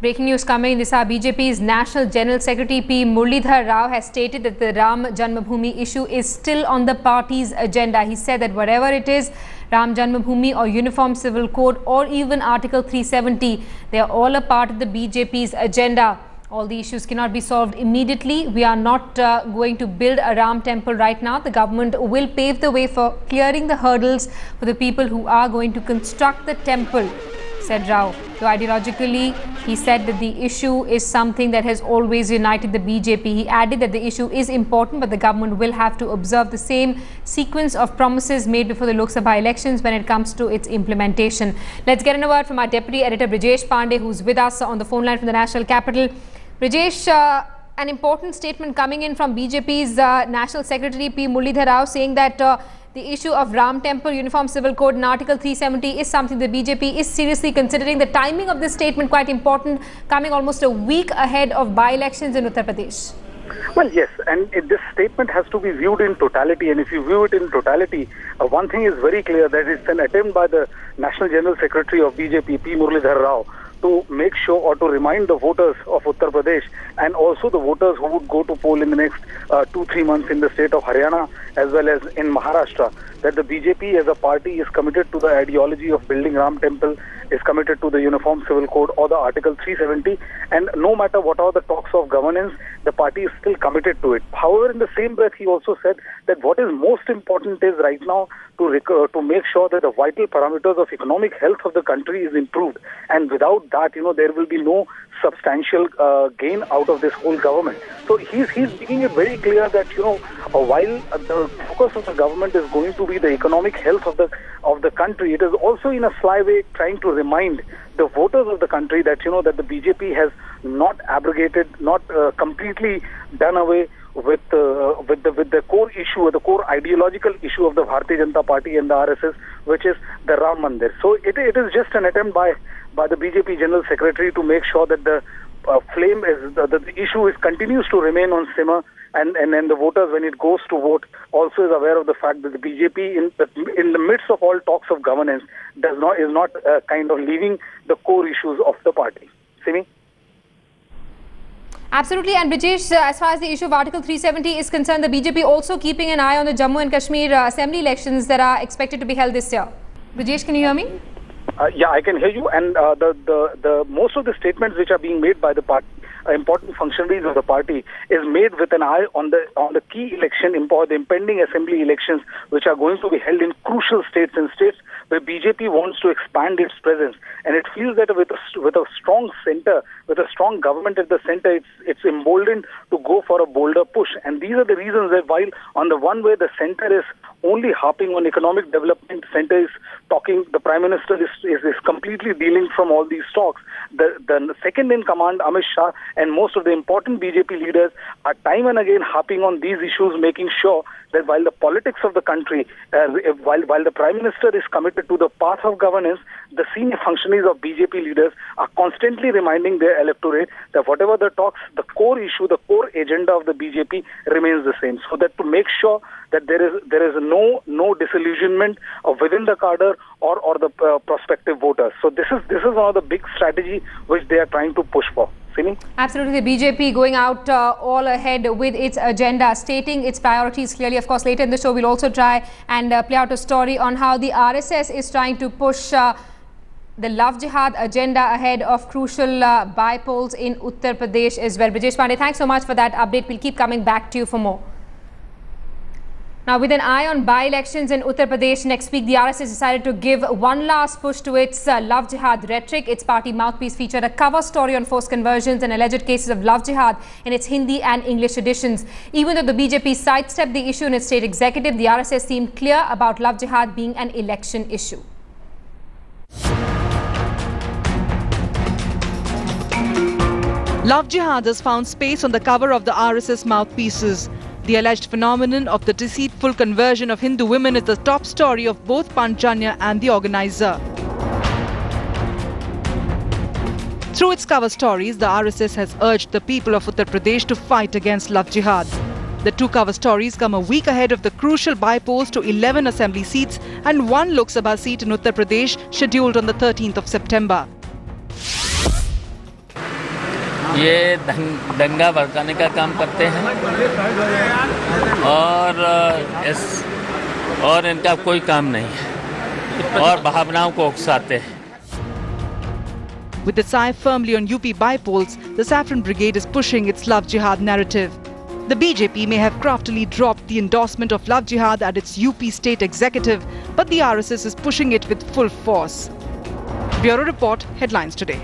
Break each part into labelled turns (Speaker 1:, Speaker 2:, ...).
Speaker 1: Breaking news coming in this hour. BJP's National General Secretary P. Murlidhar Rao has stated that the Ramjanmabhoomi issue is still on the party's agenda. He said that whatever it is, Ramjanmabhoomi or Uniform Civil Code or even Article 370, they are all a part of the BJP's agenda. All the issues cannot be solved immediately. We are not going to build a Ram temple right now. The government will pave the way for clearing the hurdles for the people who are going to construct the temple, said Rao. So ideologically, he said that the issue is something that has always united the BJP. He added that the issue is important, but the government will have to observe the same sequence of promises made before the Lok Sabha elections when it comes to its implementation. Let's get a word from our Deputy Editor Brijesh Pandey, who's with us on the phone line from the National Capital. Brijesh, an important statement coming in from BJP's National Secretary P. Murlidhar Rao saying that the issue of Ram Temple, Uniform Civil Code and Article 370 is something the BJP is seriously considering. The timing of this statement quite important, coming almost a week ahead of by-elections in Uttar Pradesh.
Speaker 2: Well, yes, and this statement has to be viewed in totality, and if you view it in totality, one thing is very clear, that it's an attempt by the National General Secretary of BJP, P. Murlidhar Rao, to make sure or to remind the voters of Uttar Pradesh and also the voters who would go to poll in the next 2-3 months in the state of Haryana as well as in Maharashtra, that the BJP as a party is committed to the ideology of building Ram Temple, is committed to the Uniform Civil Code or the Article 370, and no matter what are the talks of governance, the party is still committed to it. However, in the same breath, he also said that what is most important is right now to make sure that the vital parameters of economic health of the country is improved, and without that, there will be no substantial gain out of this whole government. So he's making it very clear that while the focus of the government is going to be the economic health of the country, it is also in a sly way trying to remind the voters of the country that that the BJP has not abrogated, not completely done away with the core issue or the core ideological issue of the Bharatiya Janata Party and the RSS, which is the Ram Mandir. So it is just an attempt by the BJP General Secretary to make sure that the flame is the issue continues to remain on simmer, and the voters, when it goes to vote, also is aware of the fact that the BJP in the midst of all talks of governance is not kind of leaving the core issues of the party. Simi?
Speaker 1: Absolutely. And Brijesh, as far as the issue of Article 370 is concerned, the BJP also keeping an eye on the Jammu and Kashmir assembly elections that are expected to be held this year. Brijesh, can you hear me?
Speaker 2: Yeah, I can hear you. And the most of the statements which are being made by the party, important functionaries of the party, is made with an eye on the key election, the impending assembly elections, which are going to be held in crucial states and states where BJP wants to expand its presence, and it feels that with a strong center, with a strong government at the center, it's emboldened to go for a bolder push. And these are the reasons that while on the one way the center is only harping on economic development, center is talking, the Prime Minister is completely dealing from all these talks. The second in command, Amit Shah, and most of the important BJP leaders are time and again harping on these issues, making sure that while the politics of the country, while the Prime Minister is committed to the path of governance, the senior functionaries of BJP leaders are constantly reminding their electorate that whatever the talks, the core issue, the core agenda of the BJP remains the same. So that to make sure that there is no disillusionment within the cadre or the prospective voters. So this is one of the big strategy which they are trying to push for. Sini?
Speaker 1: Absolutely. The BJP going out all ahead with its agenda, stating its priorities clearly. Of course, later in the show, we'll also try and play out a story on how the RSS is trying to push the Love Jihad agenda ahead of crucial by-polls in Uttar Pradesh as well. Brijesh Pandey, thanks so much for that update. We'll keep coming back to you for more. Now, with an eye on by-elections in Uttar Pradesh next week, the RSS decided to give one last push to its Love Jihad rhetoric. Its party mouthpiece featured a cover story on forced conversions and alleged cases of Love Jihad in its Hindi and English editions. Even though the BJP sidestepped the issue in its state executive, the RSS seemed clear about Love Jihad being an election issue.
Speaker 3: Love Jihad has found space on the cover of the RSS mouthpieces. The alleged phenomenon of the deceitful conversion of Hindu women is the top story of both Panchjanya and the organizer. Through its cover stories, the RSS has urged the people of Uttar Pradesh to fight against Love Jihad. The two cover stories come a week ahead of the crucial by-polls to 11 assembly seats and 1 Lok Sabha seat in Uttar Pradesh scheduled on the 13th of September.
Speaker 4: ये दंगा भड़काने का काम करते हैं और इनका कोई काम नहीं है और भावनाओं को उकसाते हैं.
Speaker 3: With its eye firmly on UP bypolls, the Saffron Brigade is pushing its Love Jihad narrative. The BJP may have craftily dropped the endorsement of Love Jihad at its UP state executive, but the RSS is pushing it with full force. Bureau Report, Headlines Today.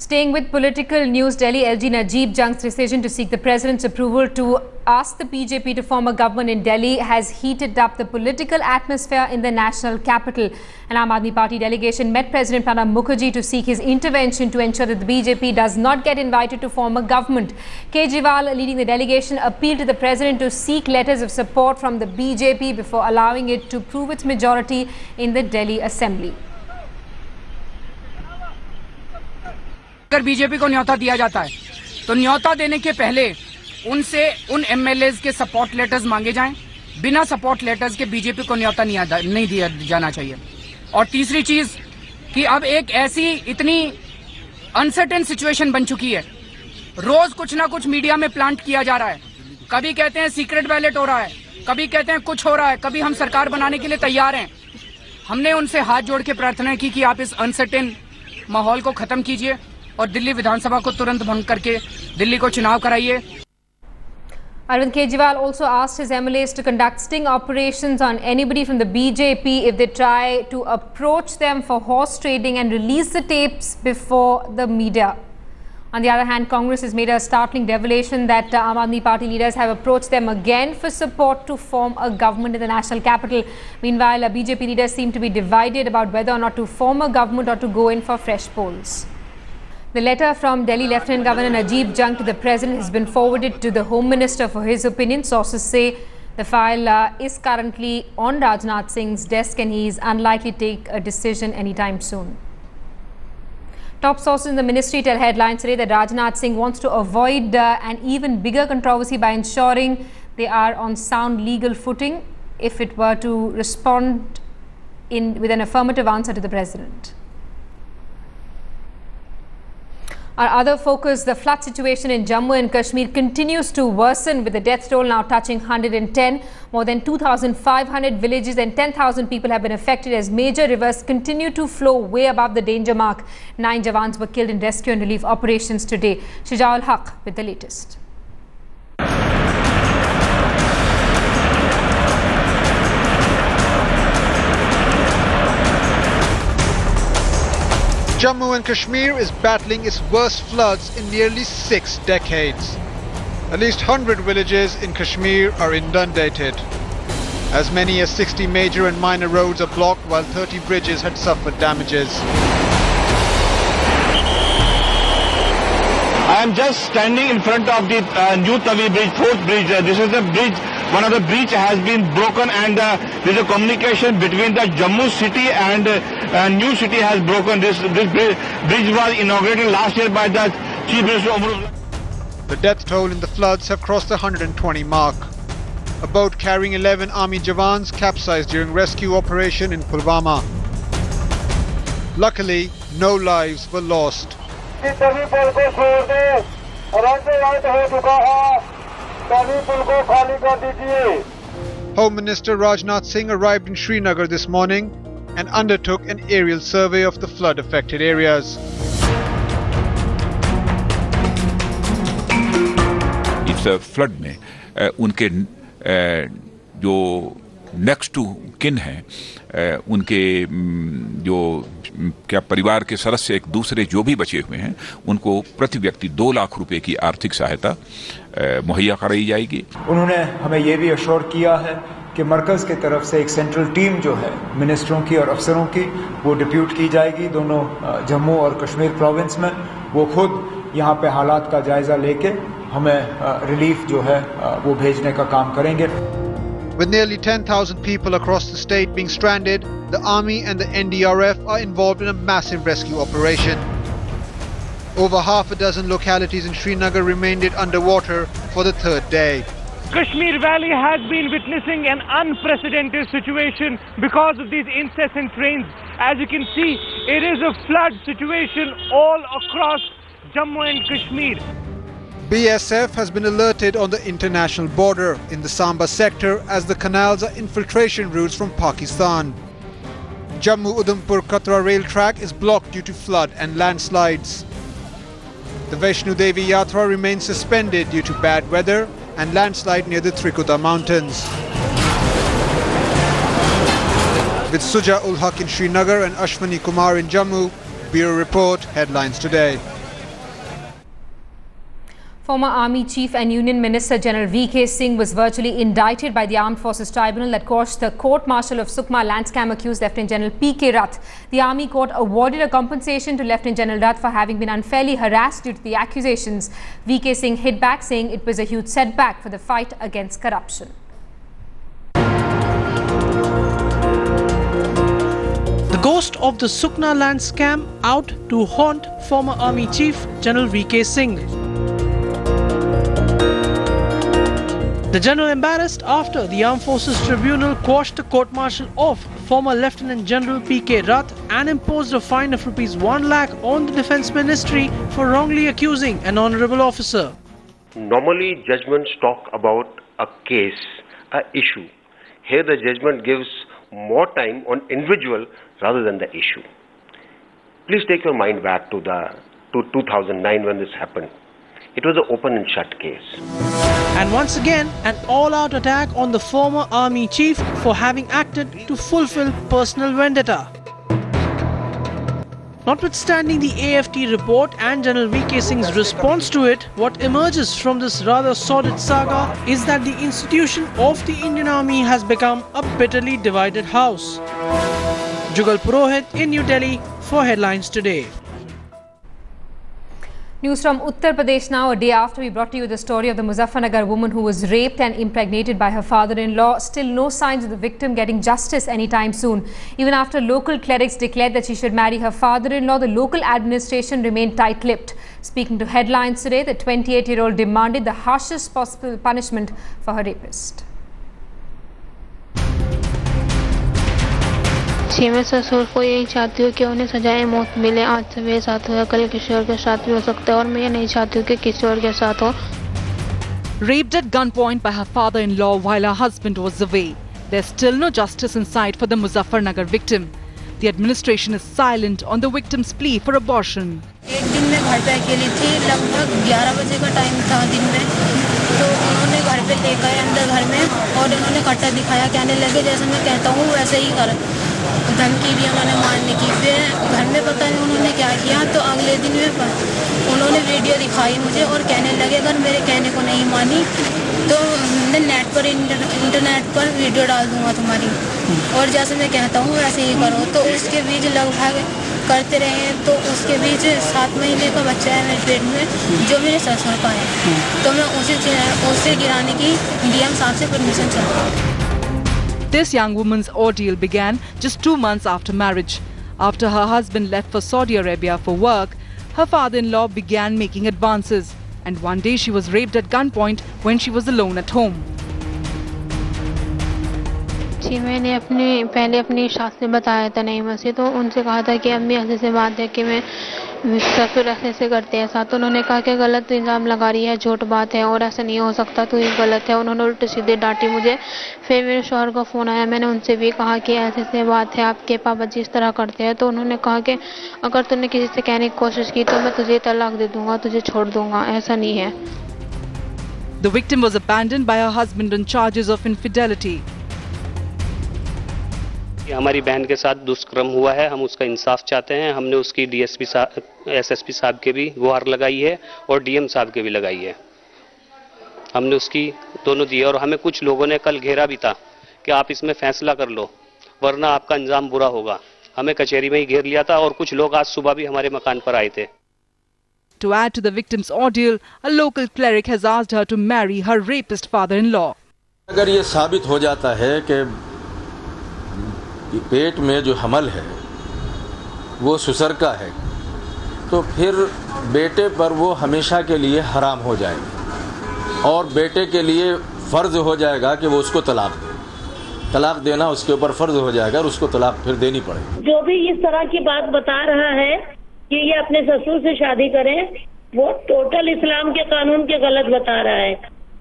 Speaker 1: Staying with political news, Delhi LG Najeeb Jung's decision to seek the president's approval to ask the BJP to form a government in Delhi has heated up the political atmosphere in the national capital. An Aam Aadmi Party delegation met President Pranab Mukherjee to seek his intervention to ensure that the BJP does not get invited to form a government. Kejriwal, leading the delegation, appealed to the president to seek letters of support from the BJP before allowing it to prove its majority in the Delhi Assembly.
Speaker 5: अगर BJP को न्योता दिया जाता है तो न्योता देने के पहले उनसे उन एमएलएज के सपोर्ट लेटर्स मांगे जाएं. बिना सपोर्ट लेटर्स के बीजेपी को न्योता नहीं दिया जाना चाहिए. और तीसरी चीज कि अब एक ऐसी इतनी अनसर्टेन सिचुएशन बन चुकी है, रोज कुछ ना कुछ मीडिया में प्लांट किया जा रहा है. कभी कहते हैं सीक्रेट बैलेट हो रहा है, कभी कहते हैं कुछ हो रहा है, कभी हम सरकार बनाने के लिए तैयार हैं. हमने उनसे हाथ जोड़ के प्रार्थना की कि आप इस अनसर्टेन माहौल को खत्म कीजिए और दिल्ली विधानसभा को तुरंत भंग करके दिल्ली को चुनाव कराइए.
Speaker 1: Arvind Kejriwal also asked his MLAs to conduct sting operations on anybody from the BJP if they try to approach them for horse trading and release the tapes before the media. On the other hand, Congress has made a startling revelation that Aam Aadmi Party leaders have approached them again for support to form a government in the national capital. Meanwhile, BJP leaders seem to be divided about whether or not to form a government or to go in for fresh polls. The letter from Delhi Lieutenant Governor Najeeb Jung to the President has been forwarded to the Home Minister for his opinion. Sources say the file is currently on Rajnath Singh's desk and he is unlikely to take a decision anytime soon. Top sources in the ministry tell Headlines today that Rajnath Singh wants to avoid an even bigger controversy by ensuring they are on sound legal footing if it were to respond with an affirmative answer to the President. Our other focus, the flood situation in Jammu and Kashmir continues to worsen with the death toll now touching 110. More than 2,500 villages and 10,000 people have been affected as major rivers continue to flow way above the danger mark. 9 Jawans were killed in rescue and relief operations today. Shujaul Haq with the latest.
Speaker 6: Jammu and Kashmir is battling its worst floods in nearly 6 decades. At least 100 villages in Kashmir are inundated. As many as 60 major and minor roads are blocked while 30 bridges had suffered damages.
Speaker 7: I am just standing in front of the new Tavi bridge, 4th bridge. This is the bridge. One of the bridge has been broken and there is a communication between the Jammu city and new city has broken. This bridge was inaugurated last year by the Chief Minister.
Speaker 6: The death toll in the floods have crossed the 120 mark. A boat carrying 11 army Jawans capsized during rescue operation in Pulwama. Luckily, no lives were lost. Home Minister Rajnath Singh arrived in Srinagar this morning and undertook an aerial survey of the flood-affected areas.
Speaker 8: इस flood में उनके जो next to किन हैं, उनके जो क्या परिवार के सदस्य एक दूसरे जो भी बचे हुए हैं, उनको प्रति व्यक्ति 2 लाख रुपए की आर्थिक सहायता मुहैया कराई जाएगी.
Speaker 9: उन्होंने हमें ये भी अश्योर किया है कि मरकज़ की तरफ से एक सेंट्रल टीम जो है मिनिस्टरों की और अफसरों की वो डिप्यूट की जाएगी दोनों जम्मू और कश्मीर प्रोविंस में. वो खुद यहाँ पे हालात का जायजा लेके हमें रिलीफ जो है वो भेजने का काम करेंगे.
Speaker 6: With nearly 10,000 people across the state being stranded, the army and the NDRF are involved in a massive rescue operation. Over half a dozen localities in Srinagar remained underwater for the 3rd day.
Speaker 10: Kashmir Valley has been witnessing an unprecedented situation because of these incessant rains. As you can see, It is a flood situation all across Jammu and Kashmir.
Speaker 6: BSF has been alerted on the international border in the Samba sector as the canals are infiltration routes from Pakistan. Jammu-Udhampur-Katra rail track is blocked due to flood and landslides. The Vaishno Devi Yatra remains suspended due to bad weather and landslide near the Trikuta mountains. With Suja ul Haq in Srinagar and Ashwani Kumar in Jammu, Bureau Report, Headlines Today.
Speaker 1: Former Army Chief and Union Minister General V.K. Singh was virtually indicted by the Armed Forces Tribunal that quashed the court-martial of Sukma land scam accused Lieutenant General P.K. Rath. The Army Court awarded a compensation to Lieutenant General Rath for having been unfairly harassed due to the accusations. V.K. Singh hit back, saying it was a huge setback for the fight against corruption.
Speaker 11: The ghost of the Sukma land scam out to haunt former Army Chief General V.K. Singh. The general embarrassed after the Armed Forces Tribunal quashed the court-martial of former Lieutenant General P.K. Rath and imposed a fine of ₹1 lakh on the Defence Ministry for wrongly accusing an honourable officer.
Speaker 12: Normally judgments talk about a case, an issue. Here the judgment gives more time on individual rather than the issue. Please take your mind back to 2009 when this happened. It was an open and shut case.
Speaker 11: And once again, an all-out attack on the former Army Chief for having acted to fulfill personal vendetta. Notwithstanding the AFT report and General V.K. Singh's response to it, what emerges from this rather sordid saga is that the institution of the Indian Army has become a bitterly divided house. Jugal Purohit in New Delhi for Headlines Today.
Speaker 1: News from Uttar Pradesh now. A day after we brought to you the story of the Muzaffarnagar woman who was raped and impregnated by her father-in-law, still no signs of the victim getting justice anytime soon. Even after local clerics declared that she should marry her father-in-law, the local administration remained tight-lipped. Speaking to Headlines Today, the 28-year-old demanded the harshest possible punishment for her rapist.
Speaker 13: जी मैं ससुर को यही चाहती हूँ कि उन्हें सजाए मौत मिले। आज से मेरे साथ हुआ, कल किसी और के साथ भी हो सकता है और मैं ये नहीं चाहती हूँ कि किसी और के साथ हो।
Speaker 3: Raped at gunpoint by her father-in-law while her husband was away. There's still no justice in sight for the Muzaffarnagar victim. The administration is silent on the victim's plea for abortion.
Speaker 13: एक दिन मैं घर पे अकेली थी, लगभग 11 बजे का टाइम था दिन में, तो उन्होंने घर पे ले गए अंदर घर में और उन्होंने कट्टा दिखाया, कहने लगे जैसे मैं कहता हूँ वैसे ही कर। धमकी भी उन्होंने मारने की। फिर घर में पता नहीं उन्होंने क्या किया, तो अगले दिन में उन्होंने वीडियो दिखाई मुझे और कहने लगे अगर मेरे कहने को नहीं मानी तो मैं नेट पर इंटरनेट पर वीडियो डाल दूंगा तुम्हारी, और जैसे मैं कहता हूँ वैसे ही करो। तो उसके बीच लगभग करते रहे, तो उसके बीच 7 महीने का बच्चा है मेरे पेट में जो मेरे ससुर का है, तो मैं उसे गिराने की डीएम साहब से परमिशन चाहती हूँ।
Speaker 3: This young woman's ordeal began just 2 months after marriage. After her husband left for Saudi Arabia for work, her father-in-law began making advances, and one day she was raped at gunpoint when she was alone at home.
Speaker 13: जी मैंने पहले अपनी सास से बताया था नहीं मसी, तो उनसे कहा था कि अम्मी ऐसे से बात है कि मैं ससुर ऐसे करते हैं साथ। तो उन्होंने कहा कि गलत इल्ज़ाम लगा रही है, झूठ बात है और ऐसा नहीं हो सकता, तो ये गलत है। उन्होंने उल्टे सीधे डांटी मुझे। फिर मेरे शौहर का फ़ोन आया, मैंने उनसे भी कहा कि ऐसे बात है, आपके पापा जी इस तरह करते हैं। तो उन्होंने कहा कि अगर तूने किसी से कहने की कोशिश की तो मैं तुझे तलाक दे दूँगा, तुझे छोड़ दूँगा, ऐसा नहीं है।
Speaker 3: The victim was abandoned by her husband on charges of infidelity.
Speaker 14: हमारी बहन के साथ दुष्कर्म हुआ है, हम उसका इंसाफ चाहते हैं। हमने उसकी डीएसपी एसएसपी साहब के भी गुहार लगाई है और डीएम साहब के भी लगाई है। हमने उसकी दोनों दी है और हमें कुछ लोगों ने कल घेरा भी था कि आप इसमें फैसला कर लो वरना आपका अंजाम बुरा होगा। हमें कचहरी में ही घेर लिया था और कुछ लोग आज सुबह भी हमारे मकान पर आए थे।
Speaker 3: To add to the victim's ordeal, a local cleric has asked her to marry her rapist father-in-law.
Speaker 15: अगर ये साबित हो जाता है कि पेट में जो हमल है वो ससुर का है, तो फिर बेटे पर वो हमेशा के लिए हराम हो जाएगी और बेटे के लिए फ़र्ज हो जाएगा कि वो उसको तलाक दे। तलाक देना उसके ऊपर फर्ज हो जाएगा और उसको तलाक फिर देनी पड़ेगी।
Speaker 16: जो भी इस तरह की बात बता रहा है कि ये अपने ससुर से शादी करें, वो टोटल इस्लाम के कानून के गलत बता रहा है,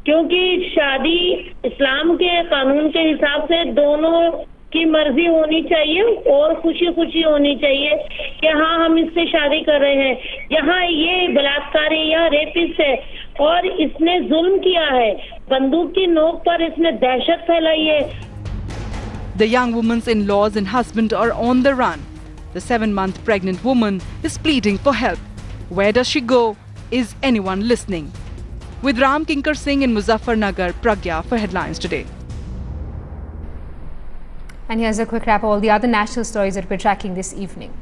Speaker 16: क्योंकि शादी इस्लाम के कानून के हिसाब से दोनों की मर्जी होनी चाहिए और खुशी खुशी होनी चाहिए कि हाँ हम इससे शादी कर रहे हैं। यहाँ ये बलात्कारी या रेपिस्ट है और इसने जुल्म किया है, बंदूक की नोक पर इसने दहशत फैलाई है।
Speaker 3: The young woman's in-laws and husband are on the run. The 7-month pregnant woman is pleading for help. Where does she go? Is anyone listening? With Ram Kinkar Singh in Muzaffarnagar, Pragya for Headlines Today.
Speaker 1: And here's a quick wrap of all the other national stories that we're tracking this evening.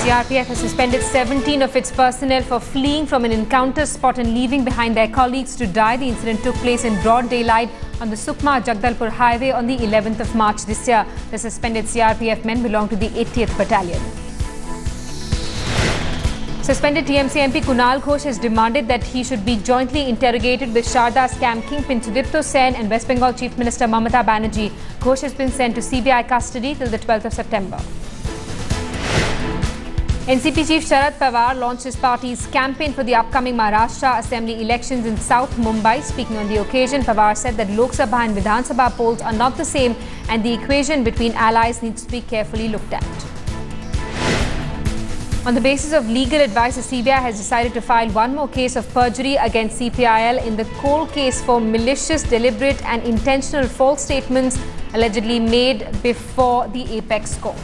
Speaker 1: CRPF has suspended 17 of its personnel for fleeing from an encounter spot and leaving behind their colleagues to die. The incident took place in broad daylight on the Sukma-Jagdalpur highway on the 11th of March this year. The suspended CRPF men belong to the 80th Battalion. Suspended TMC MP Kunal Ghosh has demanded that he should be jointly interrogated with Sharda scam kingpin Sudipto Sen and West Bengal Chief Minister Mamata Banerjee. Ghosh has been sent to CBI custody till the 12th of September. NCP Chief Sharad Pawar launched his party's campaign for the upcoming Maharashtra Assembly elections in South Mumbai. Speaking on the occasion, Pawar said that Lok Sabha and Vidhan Sabha polls are not the same and the equation between allies needs to be carefully looked at. On the basis of legal advice, the CBI has decided to file one more case of perjury against CPIL in the cold case for malicious, deliberate and intentional false statements allegedly made before the Apex Court.